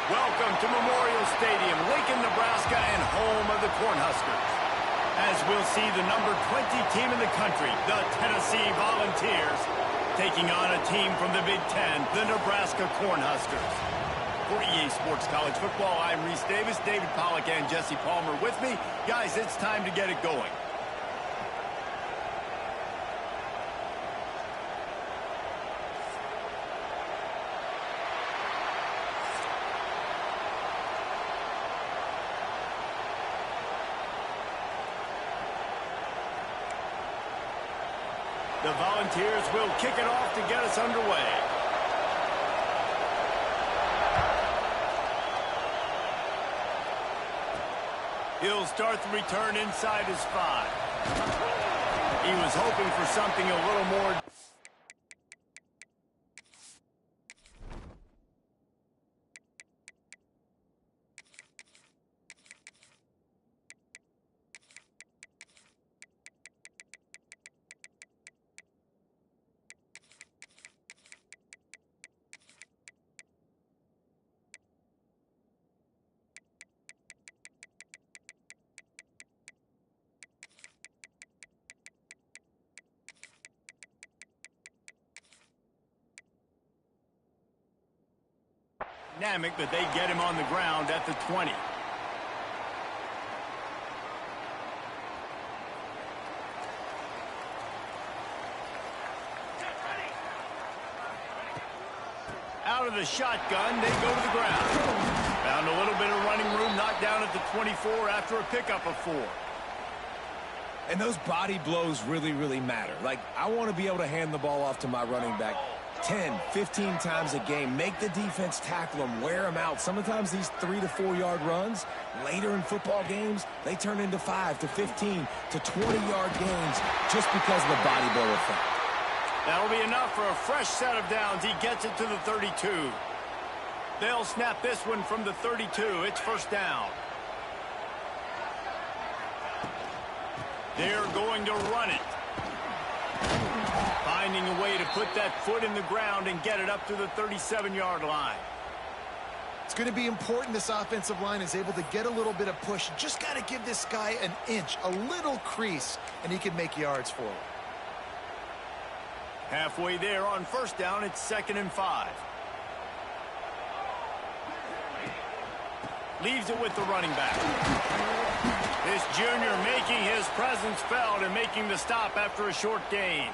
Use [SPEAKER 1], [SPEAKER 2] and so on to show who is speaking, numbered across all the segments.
[SPEAKER 1] Welcome to Memorial Stadium, Lincoln, Nebraska, and home of the Cornhuskers. As we'll see the number 20 team in the country, the Tennessee Volunteers, taking on a team from the Big Ten, the Nebraska Cornhuskers. For EA Sports College Football, I'm Reese Davis, David Pollack, and Jesse Palmer with me. Guys, it's time to get it going. The Volunteers will kick it off to get us underway. He'll start the return inside his 5. He was hoping for something a little more. Dynamic, but they get him on the ground at the 20. Out of the shotgun, they go to the ground. Found a little bit of running room, knocked down at the 24 after a pickup of 4.
[SPEAKER 2] And those body blows really, really matter. Like, I want to be able to hand the ball off to my running back 10, 15 times a game. Make the defense tackle them, wear them out. Sometimes these 3 to 4 yard runs, later in football games, they turn into 5 to 15 to 20-yard gains just because of the body blow effect.
[SPEAKER 1] That'll be enough for a fresh set of downs. He gets it to the 32. They'll snap this one from the 32. It's first down. They're going to run it. Finding a way to put that foot in the ground and get it up to the 37-yard line.
[SPEAKER 3] It's going to be important this offensive line is able to get a little bit of push. Just got to give this guy an inch, a little crease, and he can make yards for it.
[SPEAKER 1] Halfway there on first down, it's 2nd and 5. Leaves it with the running back. This junior making his presence felt and making the stop after a short gain.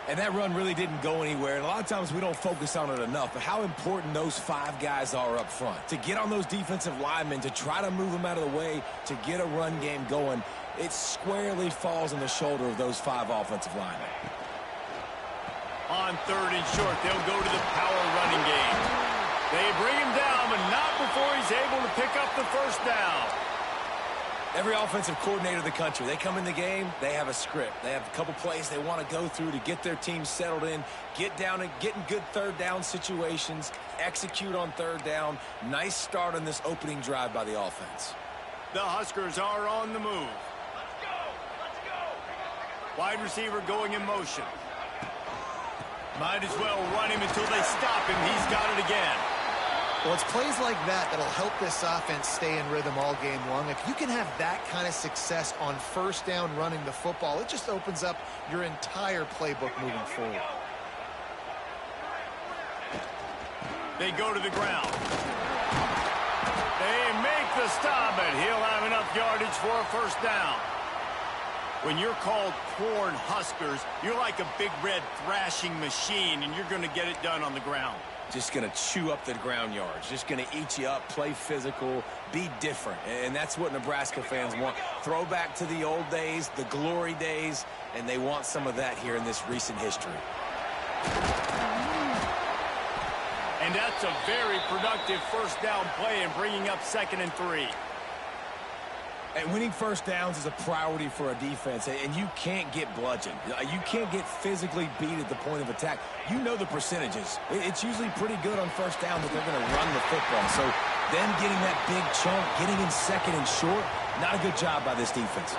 [SPEAKER 2] And that run really didn't go anywhere. And a lot of times we don't focus on it enough, but how important those 5 guys are up front. To get on those defensive linemen, to try to move them out of the way, to get a run game going, it squarely falls on the shoulder of those 5 offensive linemen.
[SPEAKER 1] On 3rd and short, they'll go to the power running game. They bring him down, but not before he's able to pick up the first down.
[SPEAKER 2] Every offensive coordinator in the country, they come in the game, they have a script. They have a couple plays they want to go through to get their team settled in, get down and get in good 3rd down situations, execute on 3rd down. Nice start on this opening drive by the offense.
[SPEAKER 1] The Huskers are on the move. Let's go! Let's go! Wide receiver going in motion. Might as well run him until they stop him. He's got it again.
[SPEAKER 3] Well, it's plays like that that'll help this offense stay in rhythm all game long. If you can have that kind of success on first down running the football, it just opens up your entire playbook moving forward.
[SPEAKER 1] They go to the ground. They make the stop, and he'll have enough yardage for a first down. When you're called Corn Huskers, you're like a big red thrashing machine, and you're going to get it done on the ground.
[SPEAKER 2] Just going to chew up the ground yards. Just going to eat you up, play physical, be different. And that's what Nebraska fans want. Throw back to the old days, the glory days, and they want some of that here in this recent history.
[SPEAKER 1] And that's a very productive first down play and bringing up 2nd and 3.
[SPEAKER 2] And winning first downs is a priority for a defense, and you can't get bludgeoned. You can't get physically beat at the point of attack. You know the percentages. It's usually pretty good on first down that they're going to run the football. So them getting that big chunk, getting in 2nd and short, not a good job by this defense.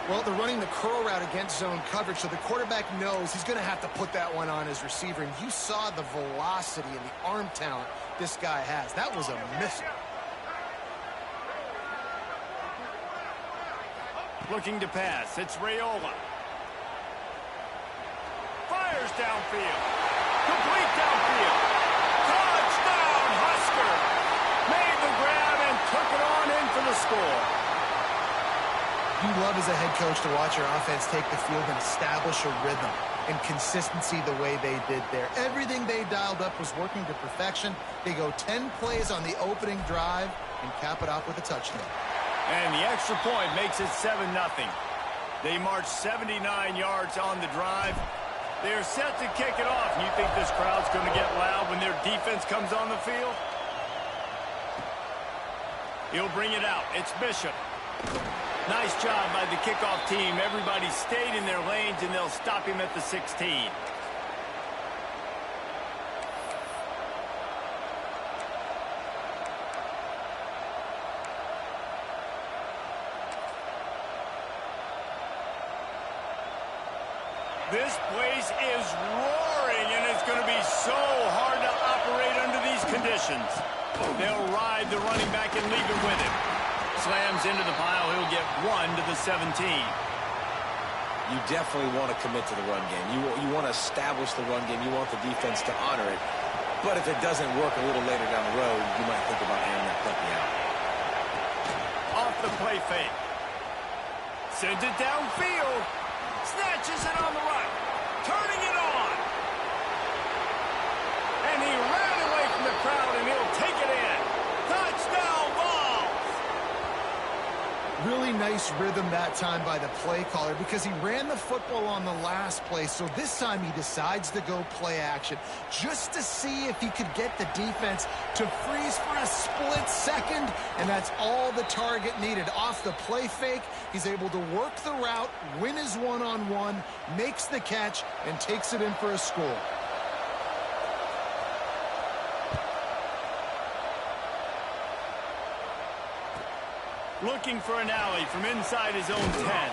[SPEAKER 3] Well, they're running the curl route against zone coverage, so the quarterback knows he's going to have to put that one on his receiver. And you saw the velocity and the arm talent this guy has. That was a missile.
[SPEAKER 1] Looking to pass. It's Raiola. Fires downfield. Complete downfield. Touchdown, Husker. Made the grab and took it on in for the score.
[SPEAKER 3] You love as a head coach to watch your offense take the field and establish a rhythm and consistency the way they did there. Everything they dialed up was working to perfection. They go 10 plays on the opening drive and cap it off with a touchdown.
[SPEAKER 1] And the extra point makes it 7-0. They march 79 yards on the drive. They're set to kick it off. You think this crowd's going to get loud when their defense comes on the field? He'll bring it out. It's Bishop. Nice job by the kickoff team. Everybody stayed in their lanes, and they'll stop him at the 16. This place is roaring, and it's going to be so hard to operate under these conditions. They'll ride the running back and leave it with him. Slams into the pile. He'll get 1 to the 17.
[SPEAKER 2] You definitely want to commit to the run game. You want to establish the run game. You want the defense to honor it. But if it doesn't work a little later down the road, you might think about handing that puppy out.
[SPEAKER 1] Off the play fake. Sends it downfield. Snatches it on the right. Turning it on. And he ran away from the crowd, and he'll take it in. Touchdown Vols!
[SPEAKER 3] Really nice rhythm that time by the play caller because he ran the football on the last play. So this time he decides to go play action just to see if he could get the defense to freeze for a split second. And that's all the target needed. Off the play fake, he's able to work the route, win his one-on-one, makes the catch, and takes it in for a score.
[SPEAKER 1] Looking for an alley from inside his own 10.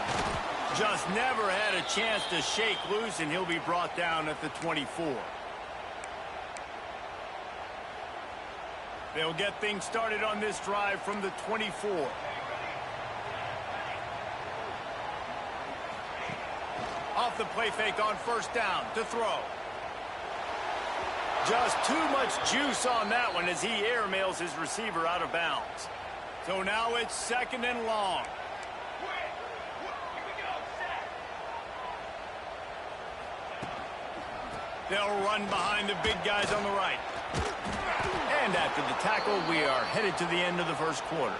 [SPEAKER 1] Just never had a chance to shake loose, and he'll be brought down at the 24. They'll get things started on this drive from the 24. Off the play fake on first down to throw. Just too much juice on that one as he airmails his receiver out of bounds. So now it's 2nd and long. They'll run behind the big guys on the right. And after the tackle, we are headed to the end of the first quarter.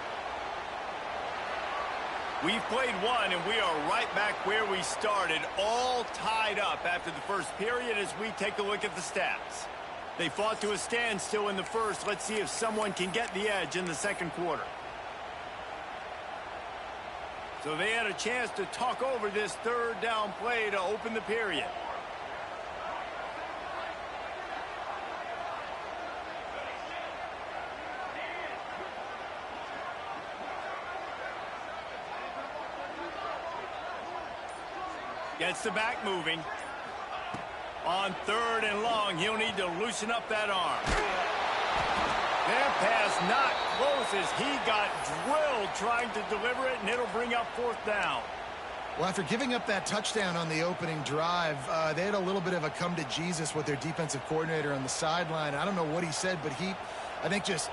[SPEAKER 1] We've played one, and we are right back where we started, all tied up after the first period as we take a look at the stats. They fought to a standstill in the first. Let's see if someone can get the edge in the second quarter. So they had a chance to talk over this third down play to open the period. Gets the back moving. On 3rd and long, he'll need to loosen up that arm. Their pass not close as he got drilled trying to deliver it, and it'll bring up 4th down.
[SPEAKER 3] Well, after giving up that touchdown on the opening drive, they had a little bit of a come to Jesus with their defensive coordinator on the sideline. I don't know what he said, but he, I think, just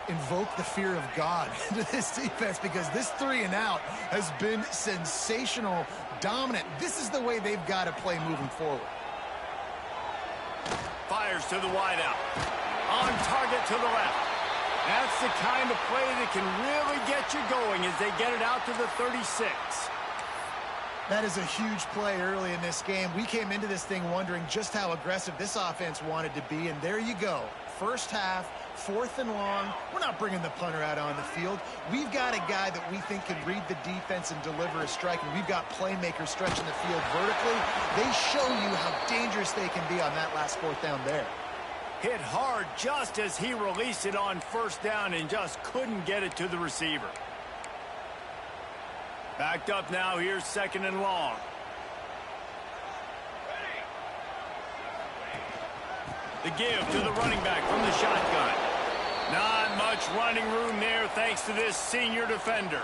[SPEAKER 3] invoked the fear of God into this defense because this 3 and out has been sensational, dominant. This is the way they've got to play moving forward.
[SPEAKER 1] Fires to the wideout. On target to the left. That's the kind of play that can really get you going as they get it out to the 36.
[SPEAKER 3] That is a huge play early in this game. We came into this thing wondering just how aggressive this offense wanted to be, and there you go. First half, 4th and long. We're not bringing the punter out on the field. We've got a guy that we think can read the defense and deliver a strike, and we've got playmakers stretching the field vertically. They show you how dangerous they can be on that last 4th down there.
[SPEAKER 1] Hit hard just as he released it on first down and just couldn't get it to the receiver. Backed up now. Here's 2nd and long. The give to the running back from the shotgun. Not much running room there thanks to this senior defender.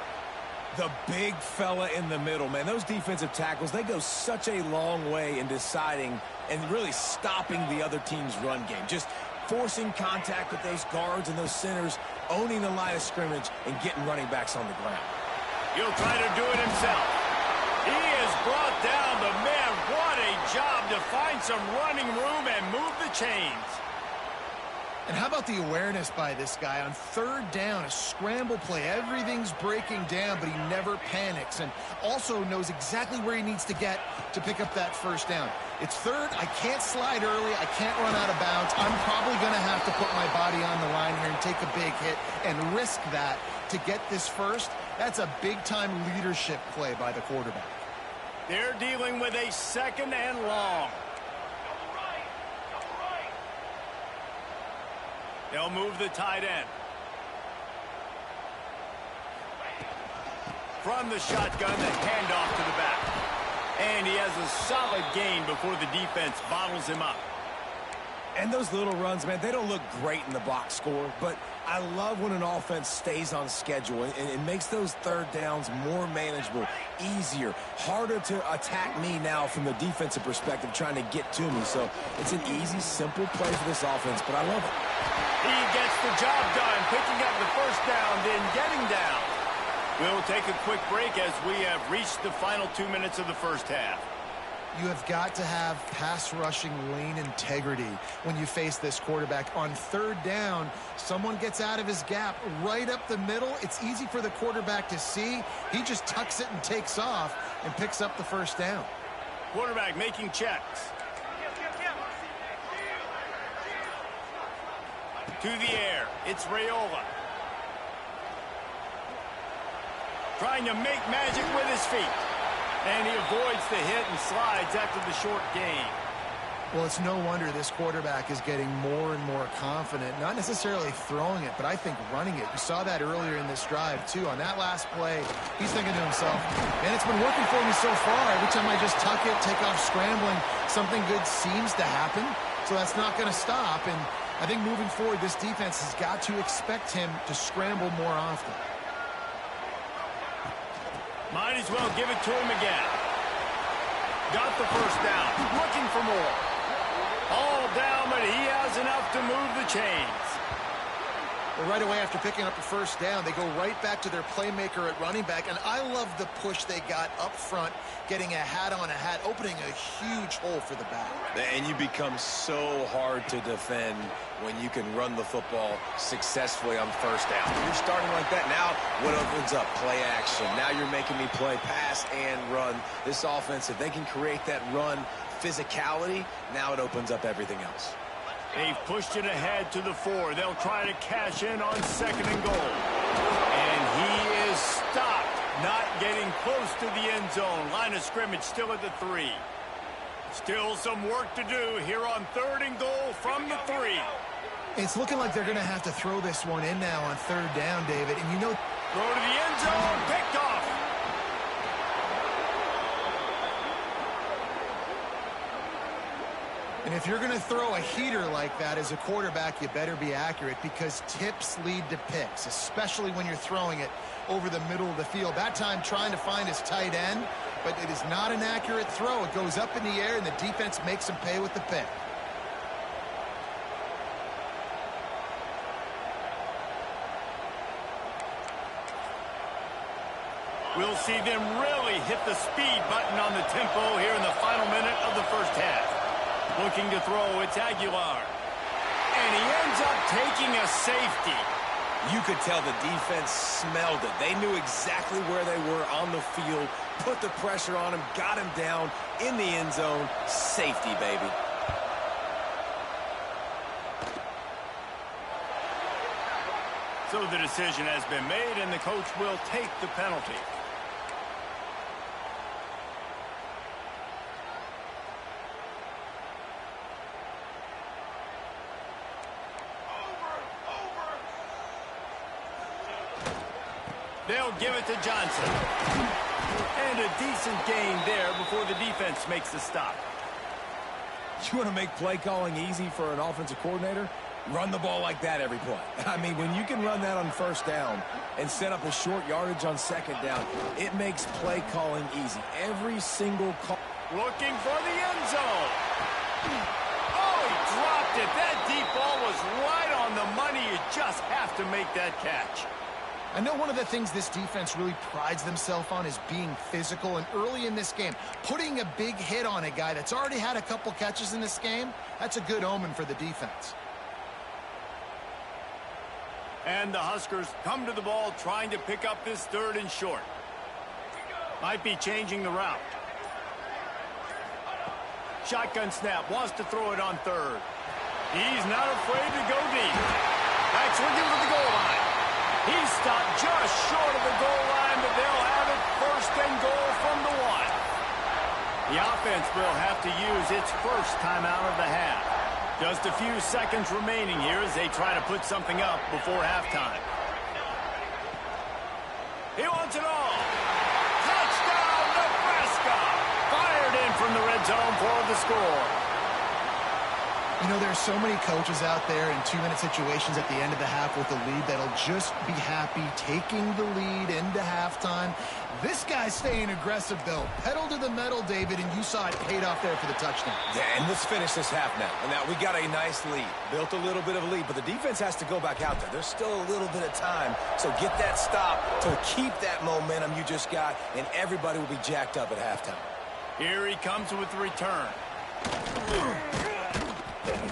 [SPEAKER 2] The big fella in the middle, man. Those defensive tackles, they go such a long way in deciding and really stopping the other team's run game. Just forcing contact with those guards and those centers, owning the line of scrimmage, and getting running backs on the ground.
[SPEAKER 1] He'll try to do it himself. He is brought down, but man, what a job to find some running room and move the chains.
[SPEAKER 3] And how about the awareness by this guy on 3rd down, a scramble play. Everything's breaking down, but he never panics and also knows exactly where he needs to get to pick up that 1st down. It's 3rd. I can't slide early. I can't run out of bounds. I'm probably going to have to put my body on the line here and take a big hit and risk that to get this 1st. That's a big-time leadership play by the quarterback.
[SPEAKER 1] They're dealing with a 2nd and long. They'll move the tight end. From the shotgun, the handoff to the back. And he has a solid gain before the defense bottles him up.
[SPEAKER 2] And those little runs, man, they don't look great in the box score, but I love when an offense stays on schedule and it makes those 3rd downs more manageable, easier, harder to attack me now from the defensive perspective trying to get to me. So it's an easy, simple play for this offense, but I love it.
[SPEAKER 1] He gets the job done, picking up the 1st down, then getting down. We'll take a quick break as we have reached the final 2 minutes of the 1st half.
[SPEAKER 3] You have got to have pass rushing lane integrity when you face this quarterback. On 3rd down, someone gets out of his gap right up the middle. It's easy for the quarterback to see. He just tucks it and takes off and picks up the 1st down.
[SPEAKER 1] Quarterback making checks. To the air, it's Raiola. Trying to make magic with his feet. And he avoids the hit and slides after the short gain.
[SPEAKER 3] Well, it's no wonder this quarterback is getting more and more confident, not necessarily throwing it, but I think running it. You saw that earlier in this drive, too. On that last play, he's thinking to himself, man, it's been working for me so far. Every time I just tuck it, take off scrambling, something good seems to happen. So that's not going to stop. And I think moving forward, this defense has got to expect him to scramble more often.
[SPEAKER 1] Might as well give it to him again. Got the 1st down. Looking for more. All down, but he has enough to move the chains.
[SPEAKER 3] Well, right away after picking up the 1st down, they go right back to their playmaker at running back. And I love the push they got up front, getting a hat on a hat, opening a huge hole for the back.
[SPEAKER 2] And you become so hard to defend when you can run the football successfully on 1st down. You're starting like that. Now what opens up? Play action. Now you're making me play pass and run. This offense, if they can create that run physicality, now it opens up everything else.
[SPEAKER 1] They've pushed it ahead to the 4. They'll try to cash in on 2nd and goal. And he is stopped, not getting close to the end zone. Line of scrimmage still at the 3. Still some work to do here on 3rd and goal from the 3.
[SPEAKER 3] It's looking like they're going to have to throw this one in now on 3rd down, David. And you know,
[SPEAKER 1] throw to the end zone, picked off.
[SPEAKER 3] and if you're going to throw a heater like that as a quarterback, you better be accurate, because tips lead to picks, especially when you're throwing it over the middle of the field. That time trying to find his tight end, but it is not an accurate throw. It goes up in the air, and the defense makes him pay with the pick.
[SPEAKER 1] We'll see them really hit the speed button on the tempo here in the final minute of the first half. Looking to throw, it's Aguilar. And he ends up taking a safety.
[SPEAKER 2] You could tell the defense smelled it. They knew exactly where they were on the field, put the pressure on him, got him down in the end zone. Safety, baby.
[SPEAKER 1] So the decision has been made, and the coach will take the penalty. They'll give it to Johnson. And a decent gain there before the defense makes the stop.
[SPEAKER 2] You want to make play calling easy for an offensive coordinator? Run the ball like that every play. I mean, when you can run that on first down and set up a short yardage on second down, it makes play calling easy. Every single call.
[SPEAKER 1] Looking for the end zone. Oh, he dropped it. That deep ball was right on the money. You just have to make that catch.
[SPEAKER 3] I know one of the things this defense really prides themselves on is being physical, and early in this game, putting a big hit on a guy that's already had a couple catches in this game, that's a good omen for the defense.
[SPEAKER 1] And the Huskers come to the ball trying to pick up this 3rd and short. Might be changing the route. Shotgun snap, wants to throw it on 3rd. He's not afraid to go deep. Backs looking for the goal line. He's stopped just short of the goal line, but they'll have it 1st and goal from the 1. The offense will have to use its first timeout of the half. Just a few seconds remaining here as they try to put something up before halftime. He wants it all. Touchdown, Nebraska! Fired in from the red zone for the score.
[SPEAKER 3] You know, there's so many coaches out there in 2-minute situations at the end of the half with the lead that'll just be happy taking the lead into halftime. This guy's staying aggressive, though. Pedal to the metal, David, and you saw it paid off there for the touchdown.
[SPEAKER 2] Yeah, and let's finish this half now. And now we got a nice lead. Built a little bit of a lead, but the defense has to go back out there. There's still a little bit of time. So get that stop to keep that momentum you just got, and everybody will be jacked up at halftime.
[SPEAKER 1] Here he comes with the return.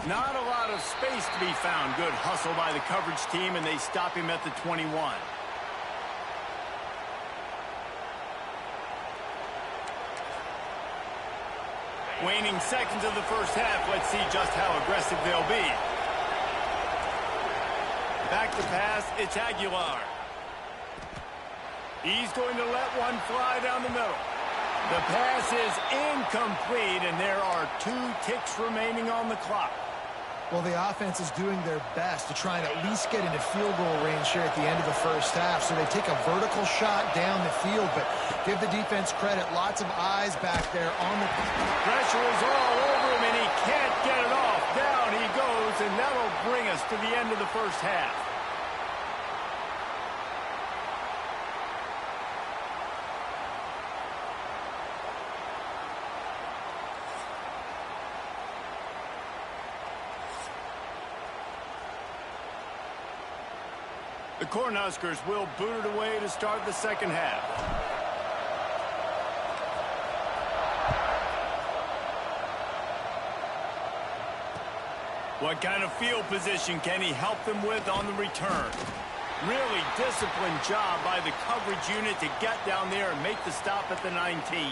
[SPEAKER 1] Not a lot of space to be found. Good hustle by the coverage team, and they stop him at the 21. Waning seconds of the first half. Let's see just how aggressive they'll be. Back to pass. It's Aguilar. He's going to let one fly down the middle. The pass is incomplete, and there are 2 ticks remaining on the clock.
[SPEAKER 3] Well, the offense is doing their best to try and at least get into field goal range here at the end of the first half. So they take a vertical shot down the field, but give the defense credit. Lots of eyes back there on the...
[SPEAKER 1] Pressure is all over him, and he can't get it off. Down he goes, and that'll bring us to the end of the first half. The Cornhuskers will boot it away to start the second half. What kind of field position can he help them with on the return? Really disciplined job by the coverage unit to get down there and make the stop at the 19.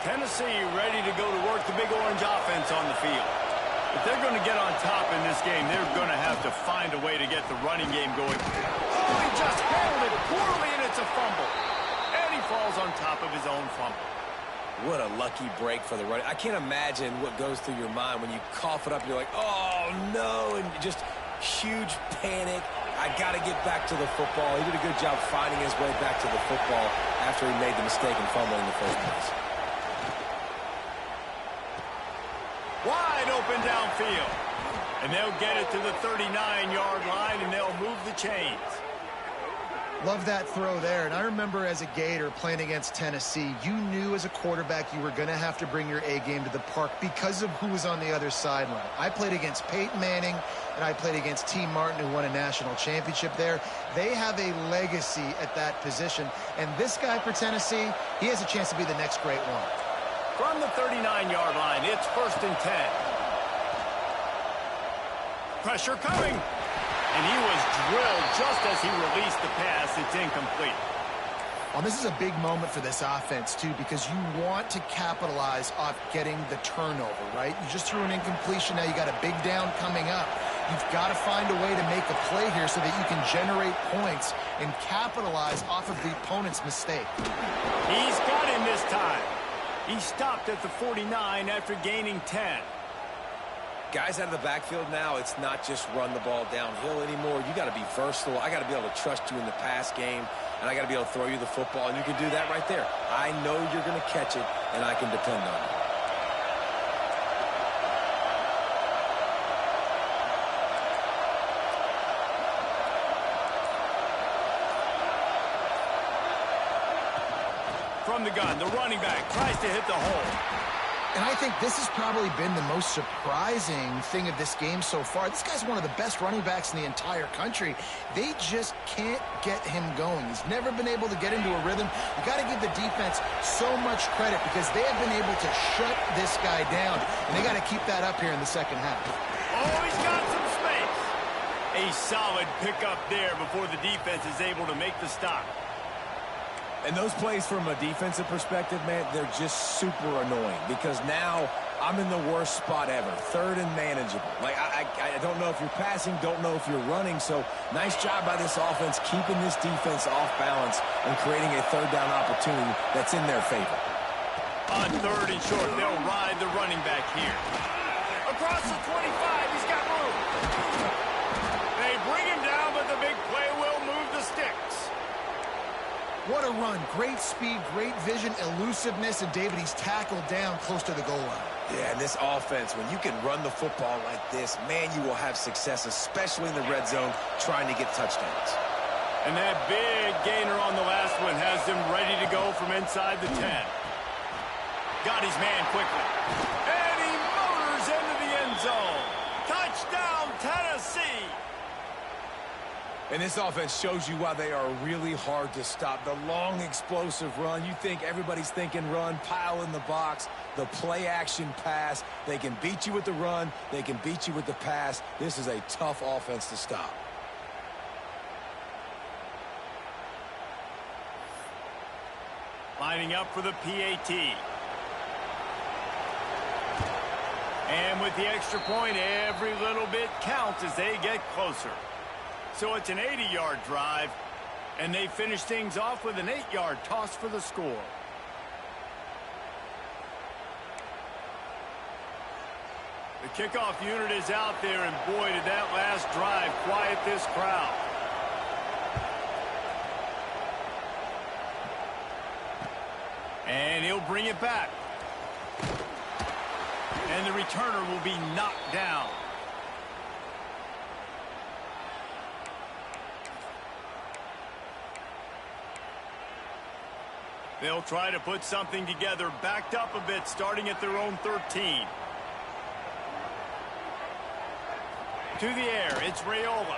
[SPEAKER 1] Tennessee ready to go to work the Big Orange offense on the field. If they're going to get on top in this game, they're going to have to find a way to get the running game going. Oh, he just handled it poorly, and it's a fumble. And he falls on top of his own fumble.
[SPEAKER 2] What a lucky break for the running. I can't imagine what goes through your mind when you cough it up and you're like, oh, no, and just huge panic. I got to get back to the football. He did a good job finding his way back to the football after he made the mistake and fumbled in the first place.
[SPEAKER 1] Wide open downfield. And they'll get it to the 39-yard line, and they'll move the chains.
[SPEAKER 3] Love that throw there. And I remember as a Gator playing against Tennessee, you knew as a quarterback you were going to have to bring your A game to the park because of who was on the other sideline. I played against Peyton Manning, and I played against T. Martin, who won a national championship there. They have a legacy at that position. And this guy for Tennessee, he has a chance to be the next great one.
[SPEAKER 1] From the 39-yard line, it's 1st and 10. Pressure coming. And he was drilled just as he released the pass. It's incomplete.
[SPEAKER 3] Well, this is a big moment for this offense, too, because you want to capitalize off getting the turnover, right? You just threw an incompletion. Now you got a big down coming up. You've got to find a way to make a play here so that you can generate points and capitalize off of the opponent's mistake.
[SPEAKER 1] He's got him this time. He stopped at the 49 after gaining 10.
[SPEAKER 2] Guys out of the backfield now, it's not just run the ball downhill anymore. You got to be versatile. I got to be able to trust you in the pass game, and I got to be able to throw you the football, and you can do that right there. I know you're going to catch it, and I can depend on it.
[SPEAKER 1] From the gun, the running back tries to hit the hole.
[SPEAKER 3] And I think this has probably been the most surprising thing of this game so far. This guy's one of the best running backs in the entire country. They just can't get him going. He's never been able to get into a rhythm. You got to give the defense so much credit because they have been able to shut this guy down. And they got to keep that up here in the second half.
[SPEAKER 1] Oh, he's got some space. A solid pickup there before the defense is able to make the stop.
[SPEAKER 2] And those plays from a defensive perspective, man, they're just super annoying because now I'm in the worst spot ever, third and manageable. Like, I don't know if you're passing, don't know if you're running, so nice job by this offense keeping this defense off balance and creating a third down opportunity that's in their favor.
[SPEAKER 1] On third and short, they'll ride the running back here. Across the 25, he's got room. They bring him down, but the big play will move the sticks.
[SPEAKER 3] What a run. Great speed, great vision, elusiveness, and David, he's tackled down close to the goal line.
[SPEAKER 2] Yeah, and this offense, when you can run the football like this, man, you will have success, especially in the red zone, trying to get touchdowns.
[SPEAKER 1] And that big gainer on the last one has them ready to go from inside the 10. Got his man quickly. And he motors into the end zone. Touchdown, Tennessee!
[SPEAKER 2] And this offense shows you why they are really hard to stop. The long, explosive run. You think everybody's thinking run, pile in the box, the play-action pass. They can beat you with the run. They can beat you with the pass. This is a tough offense to stop.
[SPEAKER 1] Lining up for the PAT. And with the extra point, every little bit counts as they get closer. So it's an 80-yard drive, and they finish things off with an 8-yard toss for the score. The kickoff unit is out there, and boy, did that last drive quiet this crowd. And he'll bring it back. And the returner will be knocked down. They'll try to put something together, backed up a bit, starting at their own 13. To the air, it's Raiola.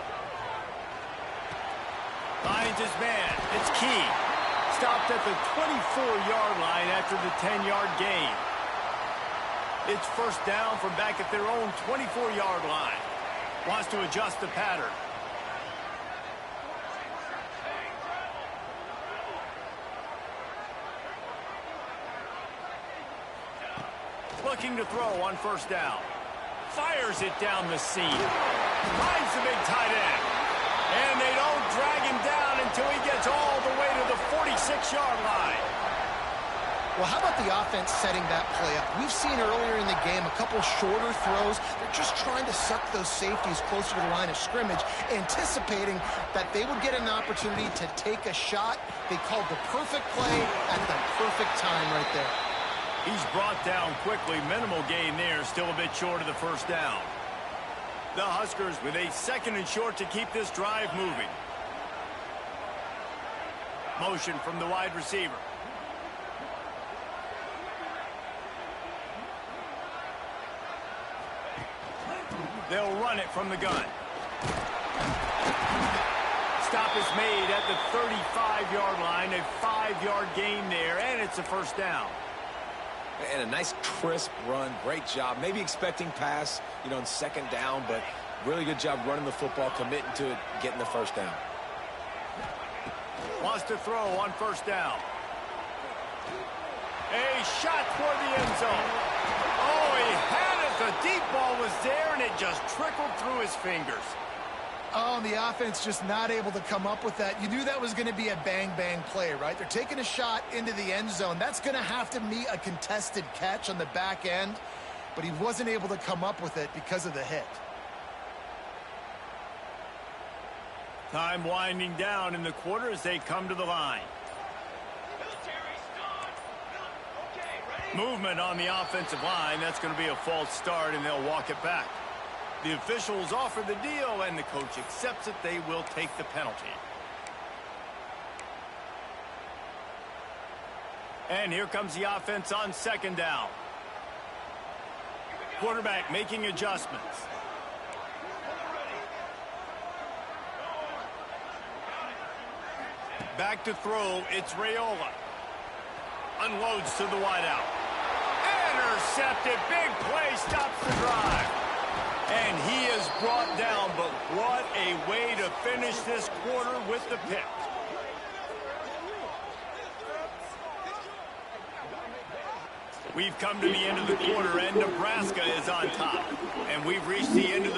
[SPEAKER 1] Finds his man, it's Key. Stopped at the 24-yard line after the 10-yard gain. It's first down from back at their own 24-yard line. Wants to adjust the pattern. Looking to throw on first down. Fires it down the seam. Finds the big tight end. And they don't drag him down until he gets all the way to the 46-yard line.
[SPEAKER 3] Well, how about the offense setting that play up? We've seen earlier in the game a couple shorter throws. They're just trying to suck those safeties closer to the line of scrimmage, anticipating that they would get an opportunity to take a shot. They called the perfect play at the perfect time right there.
[SPEAKER 1] He's brought down quickly. Minimal gain there. Still a bit short of the first down. The Huskers with a second and short to keep this drive moving. Motion from the wide receiver. They'll run it from the gun. Stop is made at the 35-yard line. A 5-yard gain there, and it's a first down.
[SPEAKER 2] And a nice crisp run. Great job. Maybe expecting pass, in second down, but really good job running the football, committing to it, getting the first down.
[SPEAKER 1] Wants to throw on first down. A shot toward the end zone. Oh, he had it. The deep ball was there, and it just trickled through his fingers.
[SPEAKER 3] Oh, the offense just not able to come up with that. You knew that was going to be a bang-bang play, right? They're taking a shot into the end zone. That's going to have to be a contested catch on the back end. but he wasn't able to come up with it because of the hit.
[SPEAKER 1] Time winding down in the quarter as they come to the line. Movement on the offensive line. That's going to be a false start, and they'll walk it back. The officials offer the deal, and the coach accepts it. They will take the penalty. And here comes the offense on second down. Quarterback making adjustments. Back to throw, it's Raiola. Unloads to the wideout. Intercepted, big play, stops the drive. And he is brought down, but what a way to finish this quarter with the pick. We've come to the end of the quarter, and Nebraska is on top. And we've reached the end of the